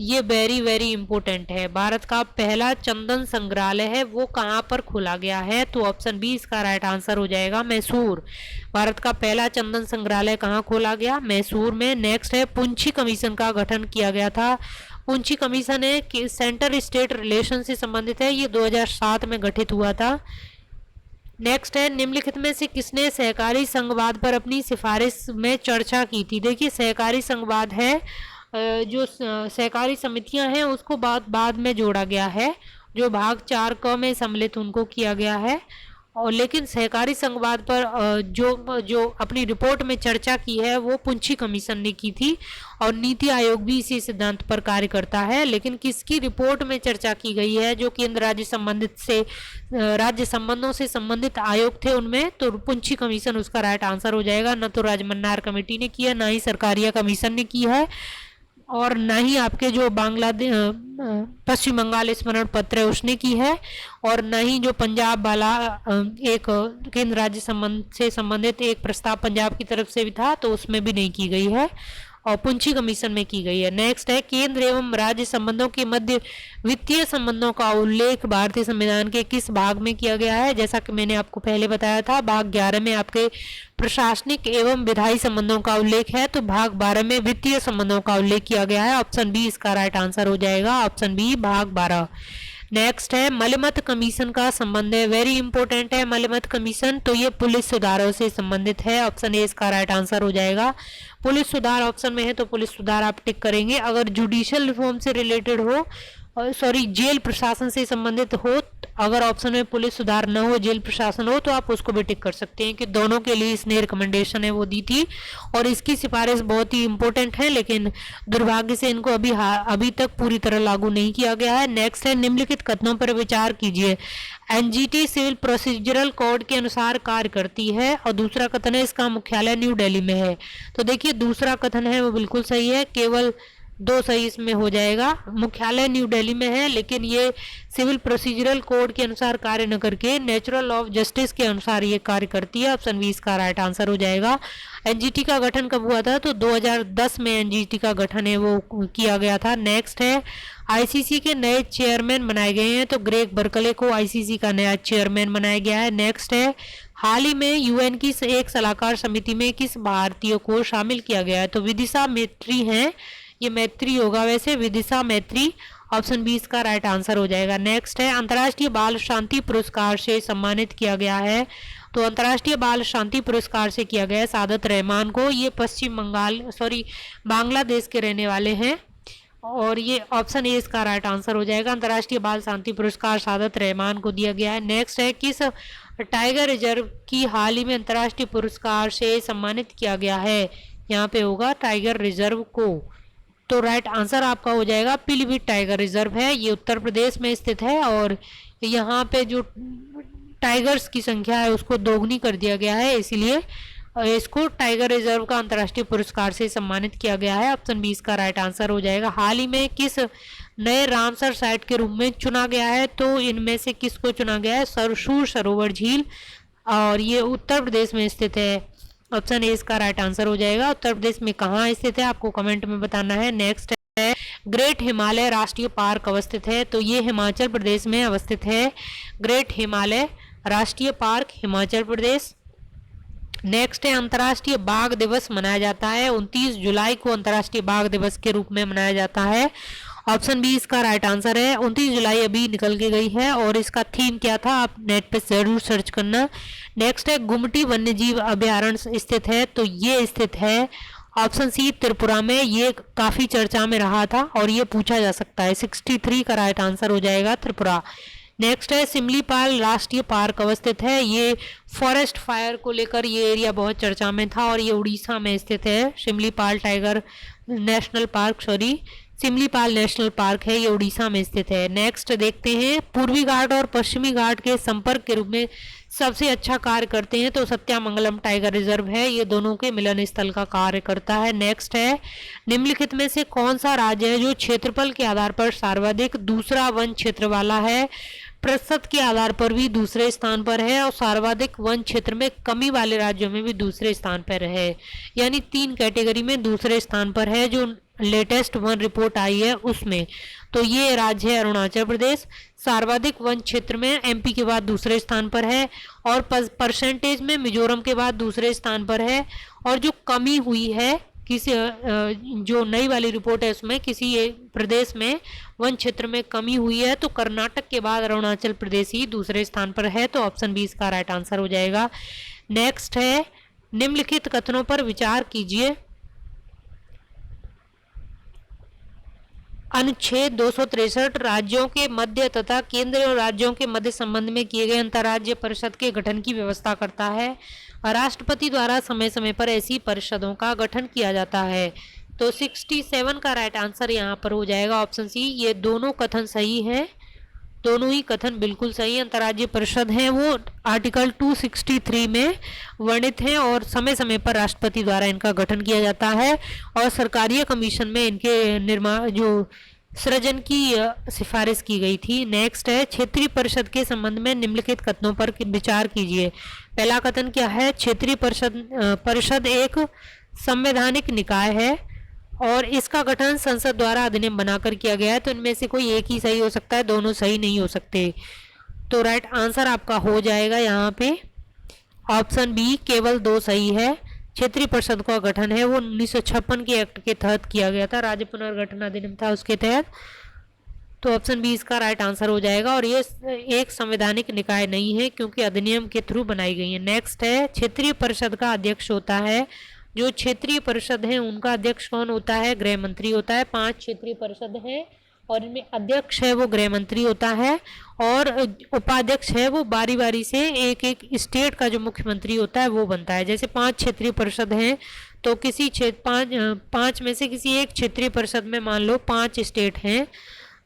ये वेरी वेरी इंपॉर्टेंट है। भारत का पहला चंदन संग्रहालय है वो कहाँ पर खोला गया है, तो ऑप्शन बी इसका राइट आंसर हो जाएगा, मैसूर। भारत का पहला चंदन संग्रहालय कहाँ खोला गया, मैसूर में। नेक्स्ट है, पुंछी कमीशन का गठन किया गया था। पुंछी कमीशन है कि सेंटर स्टेट रिलेशन से संबंधित है, ये 2007 में गठित हुआ था। नेक्स्ट है, निम्नलिखित में से किसने सहकारी संघवाद पर अपनी सिफारिश में चर्चा की थी। देखिए, सहकारी संघवाद है, जो सहकारी समितियां हैं उसको बाद में जोड़ा गया है, जो भाग 4 क में सम्मिलित उनको किया गया है। और लेकिन सहकारी संघवाद पर जो अपनी रिपोर्ट में चर्चा की है वो पुंछी कमीशन ने की थी, और नीति आयोग भी इसी सिद्धांत पर कार्य करता है। लेकिन किसकी रिपोर्ट में चर्चा की गई है, जो केंद्र राज्य संबंधों से संबंधित आयोग थे उनमें, तो पुंछी कमीशन उसका राइट आंसर हो जाएगा। न तो राजमन्नार कमेटी ने की है, ना ही सरकारिया कमीशन ने की है, और ना ही आपके जो बांग्लादेश पश्चिम बंगाल स्मरण पत्र है उसने की है, और न ही जो पंजाब वाला एक केंद्र राज्य संबंध से संबंधित एक प्रस्ताव पंजाब की तरफ से भी था, तो उसमें भी नहीं की गई है, और पुंछी कमीशन में की गई है। नेक्स्ट है, केंद्र एवं राज्य संबंधों के मध्य वित्तीय संबंधों का उल्लेख भारतीय संविधान के किस भाग में किया गया है। जैसा कि मैंने आपको पहले बताया था, भाग 11 में आपके प्रशासनिक एवं विधायी संबंधों का उल्लेख है, तो भाग 12 में वित्तीय संबंधों का उल्लेख किया गया है। ऑप्शन बी इसका राइट आंसर हो जाएगा, ऑप्शन बी भाग 12। नेक्स्ट है, मलिमत कमीशन का संबंध है, वेरी इंपॉर्टेंट है मलिमत कमीशन, तो ये पुलिस सुधारों से संबंधित है। ऑप्शन ए इसका राइट आंसर हो जाएगा। पुलिस सुधार ऑप्शन में है तो पुलिस सुधार आप टिक करेंगे। अगर जुडिशियल रिफॉर्म से रिलेटेड हो, सॉरी जेल प्रशासन से संबंधित हो, अगर ऑप्शन में पुलिस सुधार न हो जेल प्रशासन हो, तो आप उसको भी टिक कर सकते हैं कि दोनों के लिए इसने रिकमेंडेशन है वो दी थी, और इसकी सिफारिश बहुत ही इंपॉर्टेंट है, लेकिन दुर्भाग्य से इनको अभी तक पूरी तरह लागू नहीं किया गया है। नेक्स्ट है, निम्नलिखित कथनों पर विचार कीजिए। एनजीटी सिविल प्रोसीजरल कोड के अनुसार कार्य करती है, और दूसरा कथन है इसका मुख्यालय न्यू दिल्ली में है। तो देखिए, दूसरा कथन है वो बिल्कुल सही है, केवल 2 सही इसमें हो जाएगा। मुख्यालय न्यू दिल्ली में है, लेकिन ये सिविल प्रोसीजरल कोड के अनुसार कार्य न करके नेचुरल ऑफ जस्टिस के अनुसार ये कार्य करती है। ऑप्शन बी इसका राइट आंसर हो जाएगा। एनजीटी का गठन कब हुआ था, तो 2010 में एनजीटी का गठन है वो किया गया था। नेक्स्ट है, आईसीसी के नए चेयरमैन बनाए गए हैं, तो ग्रेग बर्कले को आईसीसी का नया चेयरमैन बनाया गया है। नेक्स्ट है, हाल ही में यूएन की एक सलाहकार समिति में किस भारतीय को शामिल किया गया है, तो विदिशा मैत्री हैं, ये मैत्री होगा वैसे, विदिशा मैत्री। ऑप्शन बी इसका राइट आंसर हो जाएगा। नेक्स्ट है, अंतर्राष्ट्रीय बाल शांति पुरस्कार से सम्मानित किया गया है, तो अंतर्राष्ट्रीय बाल शांति पुरस्कार से किया गया है सादत रहमान को। ये बांग्लादेश के रहने वाले हैं, और ये ऑप्शन ए इसका राइट आंसर हो जाएगा। अंतर्राष्ट्रीय बाल शांति पुरस्कार सादत रहमान को दिया गया है। नेक्स्ट है, किस टाइगर रिजर्व की हाल ही में अंतर्राष्ट्रीय पुरस्कार से सम्मानित किया गया है, यहाँ पे होगा टाइगर रिजर्व को, तो राइट आंसर आपका हो जाएगा पीलीभीत टाइगर रिजर्व है, ये उत्तर प्रदेश में स्थित है, और यहाँ पे जो टाइगर्स की संख्या है उसको दोगुनी कर दिया गया है, इसीलिए इसको टाइगर रिजर्व का अंतर्राष्ट्रीय पुरस्कार से सम्मानित किया गया है। ऑप्शन बी इसका राइट आंसर हो जाएगा। हाल ही में किस नए रामसर साइट के रूप में चुना गया है, तो इनमें से किसको चुना गया है, सुर सरोवर झील, और ये उत्तर प्रदेश में स्थित है। ऑप्शन ए इसका राइट आंसर हो जाएगा। उत्तर प्रदेश में कहाँ स्थित है आपको कमेंट में बताना है। नेक्स्ट है, ग्रेट हिमालय राष्ट्रीय पार्क अवस्थित है, तो ये हिमाचल प्रदेश में अवस्थित है। ग्रेट हिमालय राष्ट्रीय पार्क हिमाचल प्रदेश। नेक्स्ट है अंतर्राष्ट्रीय बाघ दिवस मनाया जाता है 29 जुलाई को अंतर्राष्ट्रीय बाघ दिवस के रूप में मनाया जाता है। ऑप्शन बी इसका राइट आंसर है। 29 जुलाई अभी निकल के गई है और इसका थीम क्या था आप नेट पे जरूर सर्च करना। नेक्स्ट है गुमटी वन्यजीव अभ्यारण्य स्थित है, तो ये स्थित है ऑप्शन सी त्रिपुरा में। ये काफी चर्चा में रहा था और ये पूछा जा सकता है। 63 का राइट आंसर हो जाएगा त्रिपुरा। नेक्स्ट है सिमलीपाल राष्ट्रीय पार्क अवस्थित है। ये फॉरेस्ट फायर को लेकर ये एरिया बहुत चर्चा में था और ये उड़ीसा में स्थित है। Simlipal tiger national park, sorry Simlipal national park है, ये उड़ीसा में स्थित है। नेक्स्ट देखते हैं पूर्वी घाट और पश्चिमी घाट के संपर्क के रूप में सबसे अच्छा कार्य करते हैं, तो सत्यामंगलम टाइगर रिजर्व है, ये दोनों के मिलन स्थल का कार्य करता है। नेक्स्ट है निम्नलिखित में से कौन सा राज्य है जो क्षेत्रफल के आधार पर सर्वाधिक दूसरा वन क्षेत्र वाला है। प्रतिशत के आधार पर भी दूसरे स्थान पर है और सर्वाधिक वन क्षेत्र में कमी वाले राज्यों में भी दूसरे स्थान पर है, यानी 3 कैटेगरी में दूसरे स्थान पर है जो लेटेस्ट वन रिपोर्ट आई है उसमें। तो ये राज्य है अरुणाचल प्रदेश, सर्वाधिक वन क्षेत्र में एमपी के बाद दूसरे स्थान पर है और परसेंटेज में मिजोरम के बाद दूसरे स्थान पर है। और जो कमी हुई है किसी जो नई वाली रिपोर्ट है उसमें किसी प्रदेश में वन क्षेत्र में कमी हुई है, तो कर्नाटक के बाद अरुणाचल प्रदेश ही दूसरे स्थान पर है, तो ऑप्शन बी इसका राइट आंसर हो जाएगा। नेक्स्ट है निम्नलिखित कथनों पर विचार कीजिए। अनुच्छेद 263 राज्यों के मध्य तथा केंद्र और राज्यों के मध्य संबंध में किए गए अंतर्राज्यीय परिषद के गठन की व्यवस्था करता है। राष्ट्रपति द्वारा समय समय पर ऐसी परिषदों का गठन किया जाता है, तो 67 का राइट आंसर यहाँ पर हो जाएगा ऑप्शन सी। ये दोनों कथन सही है, दोनों ही कथन बिल्कुल सही। अंतर्राज्यीय परिषद हैं वो आर्टिकल 263 में वर्णित हैं और समय समय पर राष्ट्रपति द्वारा इनका गठन किया जाता है और सरकारीय कमीशन में इनके निर्माण जो सृजन की सिफारिश की गई थी। नेक्स्ट है क्षेत्रीय परिषद के संबंध में निम्नलिखित कथनों पर विचार कीजिए। पहला कथन क्या है, क्षेत्रीय परिषद एक संवैधानिक निकाय है और इसका गठन संसद द्वारा अधिनियम बनाकर किया गया है, तो इनमें से कोई एक ही सही हो सकता है, दोनों सही नहीं हो सकते। तो राइट आंसर आपका हो जाएगा यहाँ पे ऑप्शन बी, केवल 2 सही है। क्षेत्रीय परिषद का गठन है वो 1956 के एक्ट के तहत किया गया था, राज्य पुनर्गठन अधिनियम था उसके तहत, तो ऑप्शन बी इसका राइट आंसर हो जाएगा। और ये एक संवैधानिक निकाय नहीं है क्योंकि अधिनियम के थ्रू बनाई गई है। नेक्स्ट है क्षेत्रीय परिषद का अध्यक्ष होता है, जो क्षेत्रीय परिषद है उनका अध्यक्ष कौन होता है, गृह मंत्री होता है। 5 क्षेत्रीय परिषद है और इनमें अध्यक्ष है वो गृह मंत्री होता है और उपाध्यक्ष है वो बारी बारी से एक एक स्टेट का जो मुख्यमंत्री होता है वो बनता है। जैसे 5 क्षेत्रीय परिषद हैं तो किसी पाँच में से किसी एक क्षेत्रीय परिषद में मान लो 5 स्टेट हैं,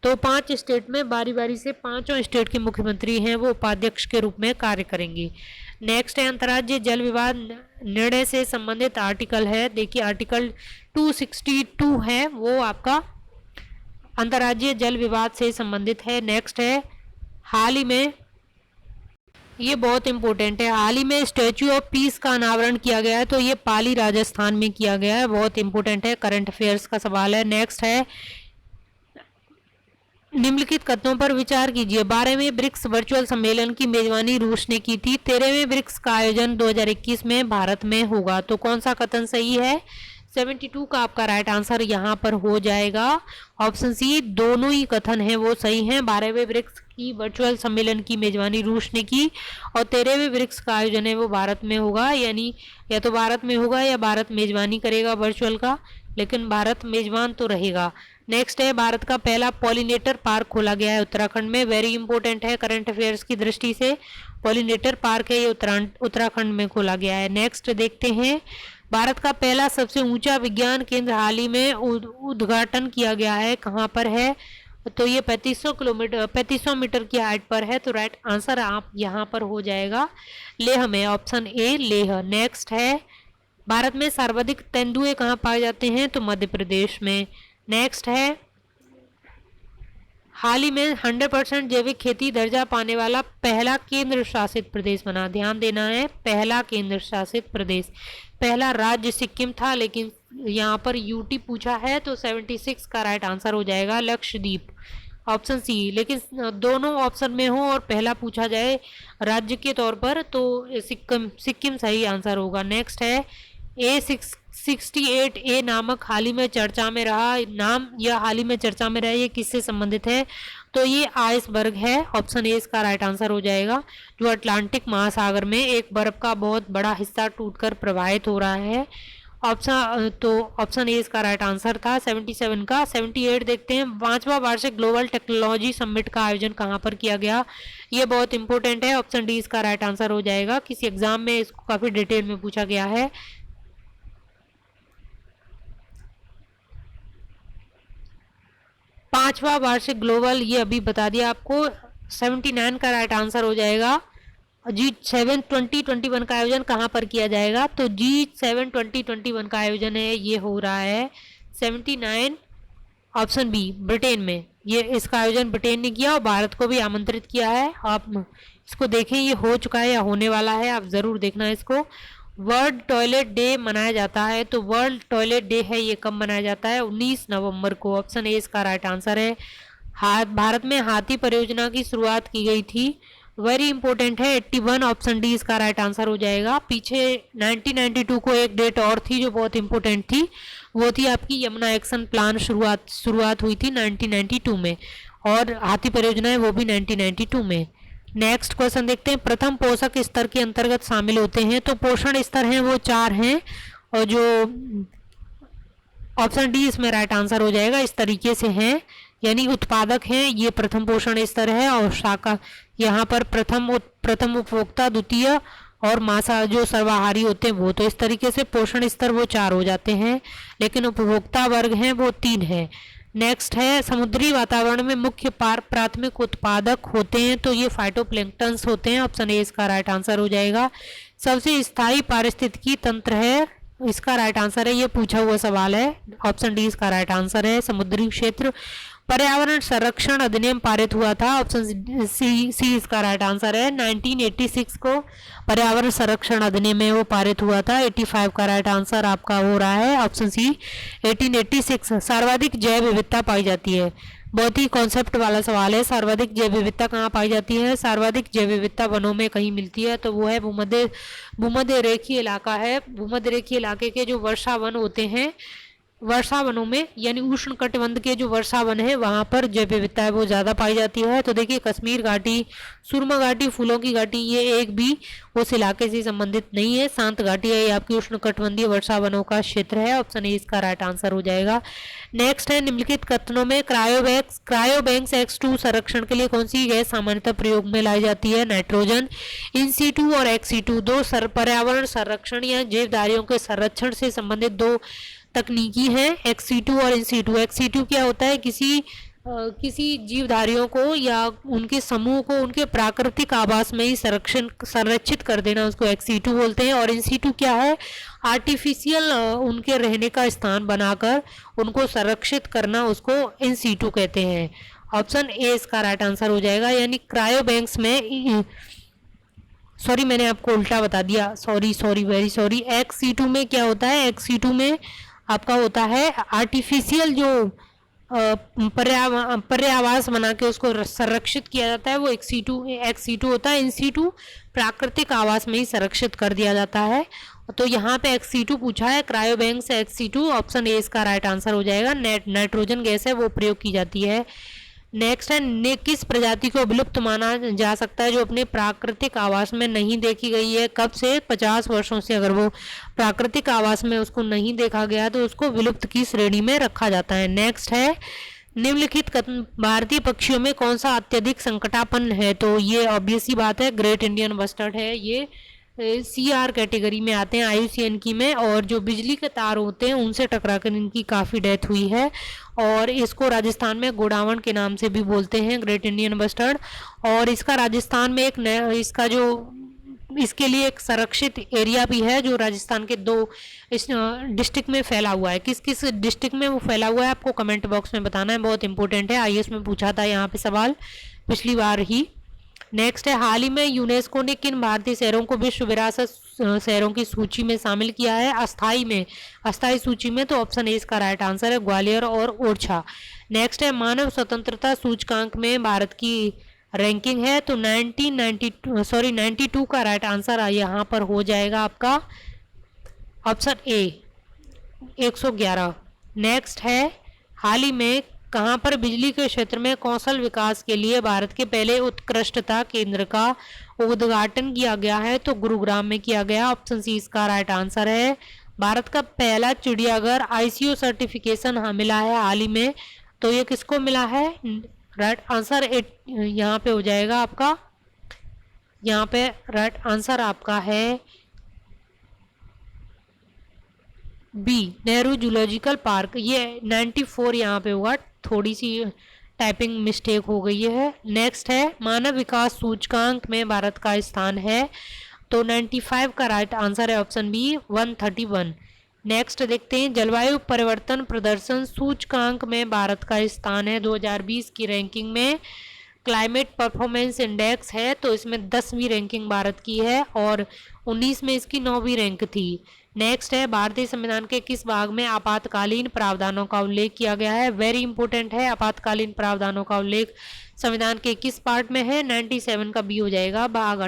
तो 5 स्टेट में बारी बारी से 5 स्टेट के मुख्यमंत्री हैं वो उपाध्यक्ष के रूप में कार्य करेंगे। नेक्स्ट है अंतर्राज्यीय जल विवाद निर्णय से संबंधित आर्टिकल है, देखिए आर्टिकल 262 है वो आपका अंतर्राज्यीय जल विवाद से संबंधित है। नेक्स्ट है हाल ही में, ये बहुत इंपॉर्टेंट है, हाल ही में स्टैच्यू ऑफ पीस का अनावरण किया गया है, तो ये पाली राजस्थान में किया गया है, बहुत इंपॉर्टेंट है, करंट अफेयर्स का सवाल है। नेक्स्ट है निम्नलिखित कथनों पर विचार कीजिए। 12वें ब्रिक्स वर्चुअल सम्मेलन की मेजबानी रूस ने की थी, 13वें ब्रिक्स का आयोजन 2021 में भारत में होगा, तो कौन सा कथन सही है। 72 का आपका राइट आंसर यहाँ पर हो जाएगा ऑप्शन सी, दोनों ही कथन हैं वो सही हैं। 12वें ब्रिक्स की वर्चुअल सम्मेलन की मेजबानी रूस ने की और 13वें ब्रिक्स का आयोजन है वो भारत में होगा, यानी या तो भारत में होगा या भारत मेजबानी करेगा वर्चुअल का, लेकिन भारत मेजबान तो रहेगा। नेक्स्ट है भारत का पहला पॉलिनेटर पार्क खोला गया है उत्तराखंड में, वेरी इंपॉर्टेंट है करंट अफेयर्स की दृष्टि से, पॉलिनेटर पार्क है ये उत्तराखंड में खोला गया है। नेक्स्ट देखते हैं भारत का पहला सबसे ऊंचा विज्ञान केंद्र हाल ही में उद्घाटन किया गया है, कहाँ पर है, तो ये 3500 मीटर की हाइट पर है, तो राइट आंसर आप यहाँ पर हो जाएगा लेह में, ऑप्शन ए लेह। नेक्स्ट है भारत में सर्वाधिक तेंदुए कहाँ पाए जाते हैं, तो मध्य प्रदेश में। नेक्स्ट है हाल ही में 100% जैविक खेती दर्जा पाने वाला पहला केंद्र शासित प्रदेश बना, ध्यान देना है पहला केंद्र शासित प्रदेश, पहला राज्य सिक्किम था लेकिन यहाँ पर यूटी पूछा है, तो 76 का राइट आंसर हो जाएगा लक्षद्वीप, ऑप्शन सी। लेकिन दोनों ऑप्शन में हो और पहला पूछा जाए राज्य के तौर पर तो सिक्किम सिक्किम सही आंसर होगा। नेक्स्ट है A68A नामक हाल ही में चर्चा में रहा नाम, यह हाल ही में चर्चा में रहा, ये किससे संबंधित है? तो ये आइसबर्ग है। ऑप्शन ए इसका राइट आंसर हो जाएगा। जो अटलांटिक महासागर में एक बर्फ का बहुत बड़ा हिस्सा टूटकर प्रवाहित हो रहा है। ऑप्शन ए इसका राइट आंसर था 77 का। 78 देखते हैं, 5वां वार्षिक ग्लोबल टेक्नोलॉजी समिट का आयोजन कहाँ पर किया गया? ये बहुत इंपॉर्टेंट है। ऑप्शन डी इसका राइट आंसर हो जाएगा। किसी एग्जाम में इसको काफी डिटेल में पूछा गया है। 5वां वार्षिक ग्लोबल, ये अभी बता दिया आपको, 79 का राइट आंसर हो जाएगा। G7 2021 का आयोजन कहाँ पर किया जाएगा? तो G7 2021 का आयोजन है, ये हो रहा है 79, ऑप्शन बी, ब्रिटेन में। ये इसका आयोजन ब्रिटेन ने किया और भारत को भी आमंत्रित किया है। आप इसको देखें, ये हो चुका है या होने वाला है, आप ज़रूर देखना इसको। वर्ल्ड टॉयलेट डे मनाया जाता है, तो वर्ल्ड टॉयलेट डे है, ये कब मनाया जाता है? 19 नवंबर को। ऑप्शन ए इसका राइट आंसर है। भारत में हाथी परियोजना की शुरुआत की गई थी, वेरी इंपॉर्टेंट है। 81, ऑप्शन डी इसका राइट आंसर हो जाएगा। पीछे 1992 को एक डेट और थी जो बहुत इंपॉर्टेंट थी, वो थी आपकी यमुना एक्शन प्लान शुरुआत हुई थी 1992 में, और हाथी परियोजना है वो भी 1992 में। नेक्स्ट क्वेश्चन देखते हैं, प्रथम पोषक स्तर के अंतर्गत शामिल होते हैं, तो पोषण स्तर हैं वो 4 हैं, और जो ऑप्शन डी इसमें राइट आंसर हो जाएगा। इस तरीके से हैं, यानी उत्पादक हैं, ये प्रथम पोषण स्तर है, और शाखा यहाँ पर प्रथम उपभोक्ता, द्वितीय और मांसा जो सर्वाहारी होते हैं वो। तो इस तरीके से पोषण स्तर वो 4 हो जाते हैं, लेकिन उपभोक्ता वर्ग हैं वो 3 है। नेक्स्ट है, समुद्री वातावरण में मुख्य प्राथमिक उत्पादक होते हैं, तो ये फाइटोप्लैंक्टन्स होते हैं। ऑप्शन ए इसका राइट आंसर हो जाएगा। सबसे स्थायी पारिस्थितिकी तंत्र है, इसका राइट आंसर है, ये पूछा हुआ सवाल है। ऑप्शन डी इसका राइट आंसर है, समुद्री क्षेत्र। पर्यावरण संरक्षण अधिनियम पारित हुआ था, ऑप्शन सी इसका राइट आंसर है। 1986 को पर्यावरण संरक्षण अधिनियम में वो पारित हुआ था। 85 का राइट आंसर आपका हो रहा है, ऑप्शन सी 1886। सर्वाधिक जैव विविधता पाई जाती है, बहुत ही कॉन्सेप्ट वाला सवाल है। सर्वाधिक जैव विविधता कहाँ पाई जाती है? सर्वाधिक जैव विविधता वनों में कहीं मिलती है, तो वो है भूमध्य रेखीय इलाका है। भूमध्य रेखीय इलाके के जो वर्षा वन होते हैं, वर्षा वनों में, यानी उष्ण कटिबंध के जो वर्षा वन है वहाँ पर जैव विविधता है वो ज़्यादा पाई जाती है। तो देखिए, कश्मीर घाटी, सुरमा घाटी, फूलों की घाटी, ये एक भी उस इलाके से संबंधित नहीं है। शांत घाटी है, ये आपकी उष्ण कटिबंधीय वर्षा वनों का क्षेत्र है। ऑप्शन ए इसका राइट आंसर हो जाएगा। नेक्स्ट है, निम्नलिखित कथनों में क्रायोबैंक्स X2 संरक्षण के लिए कौन सी गैस सामान्यतः प्रयोग में लाई जाती है? नाइट्रोजन। इन सीटू और एक्सीटू दो पर्यावरण संरक्षण या जीवधारियों के संरक्षण से संबंधित दो तकनीकी है, एक्सीटू और इंसीटू। एक्सीटू क्या होता है? किसी जीवधारियों को या उनके समूह को उनके प्राकृतिक आवास में ही संरक्षित कर देना, उसको एक्सीटू बोलते हैं। और इंसीटू क्या है? आर्टिफिशियल उनके रहने का स्थान बनाकर उनको संरक्षित करना, उसको इंसीटू कहते हैं। ऑप्शन ए इसका राइट आंसर हो जाएगा। यानी क्रायोबैंक्स में, सॉरी मैंने आपको उल्टा बता दिया, सॉरी वेरी सॉरी। एक्सीटू में क्या होता है? एक्सीटू में आपका होता है आर्टिफिशियल जो पर्यावास बना के उसको संरक्षित किया जाता है, वो एक्सीटू होता है। इंसीटू प्राकृतिक आवास में ही संरक्षित कर दिया जाता है। तो यहाँ पे एक्सीटू पूछा है, क्रायोबैंक से एक्सीटू। ऑप्शन ए इसका राइट आंसर हो जाएगा। नाइट्रोजन गैस है वो प्रयोग की जाती है। नेक्स्ट है, किस प्रजाति को विलुप्त माना जा सकता है जो अपने प्राकृतिक आवास में नहीं देखी गई है? कब से? 50 वर्षों से अगर वो प्राकृतिक आवास में उसको नहीं देखा गया तो उसको विलुप्त की श्रेणी में रखा जाता है। नेक्स्ट है, निम्नलिखित भारतीय पक्षियों में कौन सा अत्यधिक संकटापन्न है? तो ये ऑब्वियस ही बात है, ग्रेट इंडियन बस्टर्ड है। ये CR कैटेगरी में आते हैं, IUCN की में। और जो बिजली के तार होते हैं उनसे टकराकर इनकी काफ़ी डेथ हुई है, और इसको राजस्थान में गोडावण के नाम से भी बोलते हैं, ग्रेट इंडियन बस्टर्ड। और इसका राजस्थान में इसके लिए एक संरक्षित एरिया भी है जो राजस्थान के 2 डिस्ट्रिक्ट में फैला हुआ है। किस किस डिस्ट्रिक्ट में वो फैला हुआ है आपको कमेंट बॉक्स में बताना है, बहुत इंपॉर्टेंट है। IAS में पूछा था यहाँ पे सवाल पिछली बार ही। नेक्स्ट है, हाल ही में यूनेस्को ने किन भारतीय शहरों को विश्व विरासत शहरों की सूची में शामिल किया है? अस्थाई सूची में। तो ऑप्शन ए इसका राइट आंसर है, ग्वालियर और ओरछा। नेक्स्ट है मानव स्वतंत्रता सूचकांक में भारत की रैंकिंग है, तो 92 का राइट आंसर यहाँ पर हो जाएगा आपका ऑप्शन ए 111। नेक्स्ट है हाल ही में कहाँ पर बिजली के क्षेत्र में कौशल विकास के लिए भारत के पहले उत्कृष्टता केंद्र का उद्घाटन किया गया है, तो गुरुग्राम में किया गया। ऑप्शन सी इसका राइट आंसर है। भारत का पहला चिड़ियाघर ICO सर्टिफिकेशन मिला है हाल ही में, तो ये किसको मिला है? राइट आंसर यहाँ पे हो जाएगा आपका, यहाँ पे राइट आंसर आपका है बी नेहरू जूलॉजिकल पार्क। ये 94 यहाँ पे होगा, थोड़ी सी टाइपिंग मिस्टेक हो गई है। नेक्स्ट है मानव विकास सूचकांक में भारत का स्थान है, तो 95 का राइट आंसर है ऑप्शन बी 131। नेक्स्ट देखते हैं जलवायु परिवर्तन प्रदर्शन सूचकांक में भारत का स्थान है 2020 की रैंकिंग में। क्लाइमेट परफॉर्मेंस इंडेक्स है, तो इसमें 10वीं रैंकिंग भारत की है और 19 में इसकी 9वीं रैंक थी। नेक्स्ट है भारतीय संविधान के किस भाग में आपातकालीन प्रावधानों का उल्लेख किया गया है? वेरी इंपॉर्टेंट है, आपातकालीन प्रावधानों का उल्लेख संविधान के किस पार्ट में है? 97 का बी हो जाएगा, भाग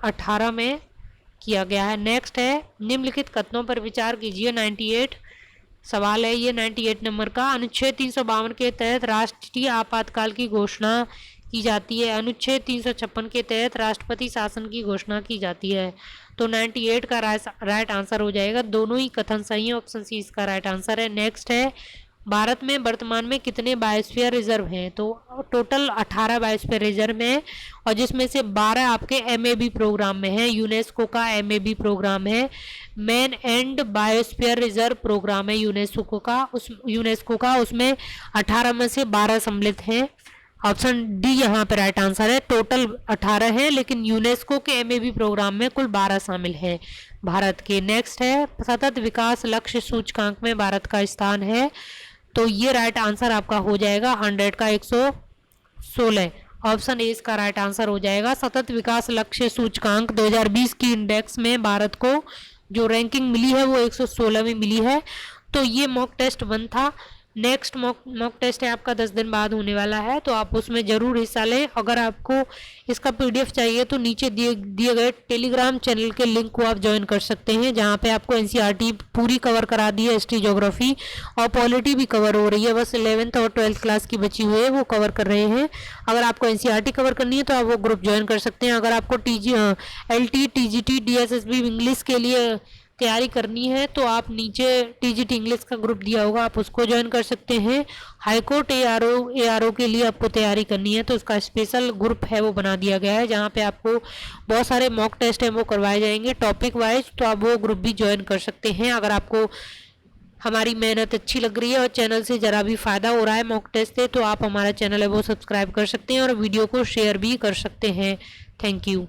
18 में किया गया है। नेक्स्ट है निम्नलिखित कथनों पर विचार कीजिए। 98 सवाल है ये 98 नंबर का। अनुच्छेद 352 के तहत राष्ट्रीय आपातकाल की घोषणा की जाती है। अनुच्छेद 356 के तहत राष्ट्रपति शासन की घोषणा की जाती है, तो 98 का राइट आंसर हो जाएगा। दोनों ही कथन सही है, ऑप्शन सी इसका राइट आंसर है। नेक्स्ट है भारत में वर्तमान में कितने बायोस्फीयर रिजर्व हैं? तो टोटल 18 बायोस्फीयर रिजर्व हैं और जिसमें से 12 आपके MAB प्रोग्राम में है। यूनेस्को का MAB प्रोग्राम है, man and biosphere reserve programme है यूनेस्को का, उसमें 18 में से 12 सम्मिलित हैं। ऑप्शन डी यहाँ पे राइट आंसर है। टोटल 18 है लेकिन यूनेस्को के MAB प्रोग्राम में कुल 12 शामिल है भारत के। नेक्स्ट है सतत विकास लक्ष्य सूचकांक में भारत का स्थान है, तो ये राइट आंसर आपका हो जाएगा 100 का 116। ऑप्शन ए इसका राइट आंसर हो जाएगा। सतत विकास लक्ष्य सूचकांक 2020 की इंडेक्स में भारत को जो रैंकिंग मिली है वो 116वीं मिली है। तो ये मॉक टेस्ट 1 था। नेक्स्ट मॉक टेस्ट है आपका 10 दिन बाद होने वाला है, तो आप उसमें ज़रूर हिस्सा लें। अगर आपको इसका PDF चाहिए तो नीचे दिए गए टेलीग्राम चैनल के लिंक को आप ज्वाइन कर सकते हैं, जहां पे आपको NCERT पूरी कवर करा दी है, हिस्ट्री ज्योग्राफी और पॉलिटी भी कवर हो रही है, बस 11th और 12th क्लास की बची हुई है वो कवर कर रहे हैं। अगर आपको NCERT कवर करनी है तो आप वो ग्रुप ज्वाइन कर सकते हैं। अगर आपको LT TGT DSSB इंग्लिश के लिए तैयारी करनी है तो आप नीचे TGT इंग्लिश का ग्रुप दिया होगा, आप उसको ज्वाइन कर सकते हैं। हाईकोर्ट ARO के लिए आपको तैयारी करनी है तो उसका स्पेशल ग्रुप है वो बना दिया गया है, जहाँ पे आपको बहुत सारे मॉक टेस्ट हैं वो करवाए जाएंगे टॉपिक वाइज, तो आप वो ग्रुप भी ज्वाइन कर सकते हैं। अगर आपको हमारी मेहनत अच्छी लग रही है और चैनल से ज़रा भी फ़ायदा हो रहा है मॉक टेस्ट से, तो आप हमारा चैनल है वो सब्सक्राइब कर सकते हैं और वीडियो को शेयर भी कर सकते हैं। Thank you.